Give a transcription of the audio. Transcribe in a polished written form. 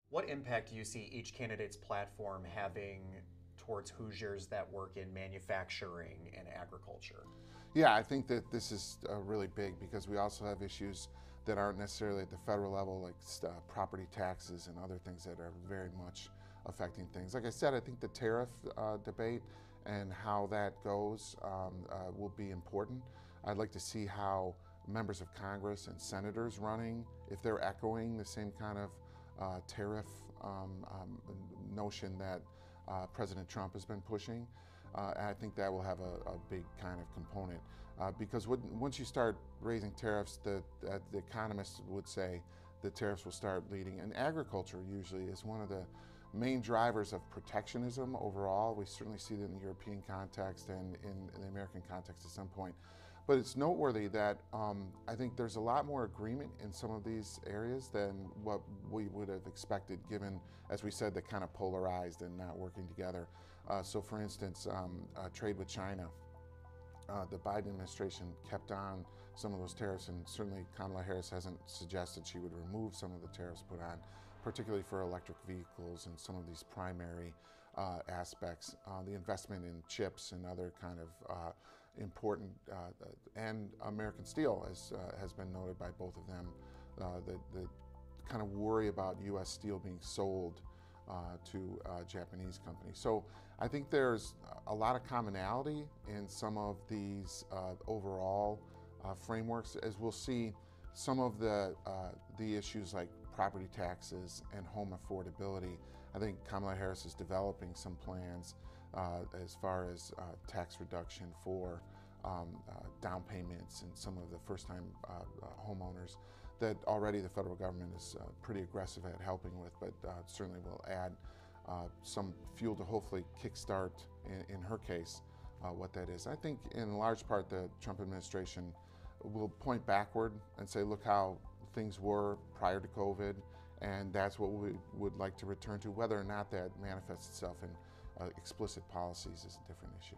What impact do you see each candidate's platform having towards Hoosiers that work in manufacturing and agriculture? Yeah, I think that this is really big because we also have issues that aren't necessarily at the federal level, like property taxes and other things that are very much affecting things. Like I said, I think the tariff debate and how that goes will be important. I'd like to see how members of Congress and senators running, if they're echoing the same kind of tariff notion that President Trump has been pushing. And I think that will have a big kind of component because once you start raising tariffs, the economists would say the tariffs will start leading. And agriculture usually is one of the main drivers of protectionism overall. We certainly see that in the European context and in the American context at some point. But it's noteworthy that I think there's a lot more agreement in some of these areas than what we would have expected, given, as we said, they're kind of polarized and not working together. So for instance, trade with China. The Biden administration kept on some of those tariffs, and certainly Kamala Harris hasn't suggested she would remove some of the tariffs put on, particularly for electric vehicles and some of these primary aspects. The investment in chips and other kind of important, and American steel, as has been noted by both of them, the kind of worry about U.S. steel being sold to Japanese companies. So I think there's a lot of commonality in some of these overall frameworks, as we'll see some of the issues like property taxes and home affordability. I think Kamala Harris is developing some plans as far as tax reduction for down payments and some of the first-time homeowners that already the federal government is pretty aggressive at helping with, but certainly will add some fuel to hopefully kickstart, in her case, what that is. I think in large part the Trump administration will point backward and say, look how things were prior to COVID, and that's what we would like to return to. Whether or not that manifests itself in explicit policies is a different issue.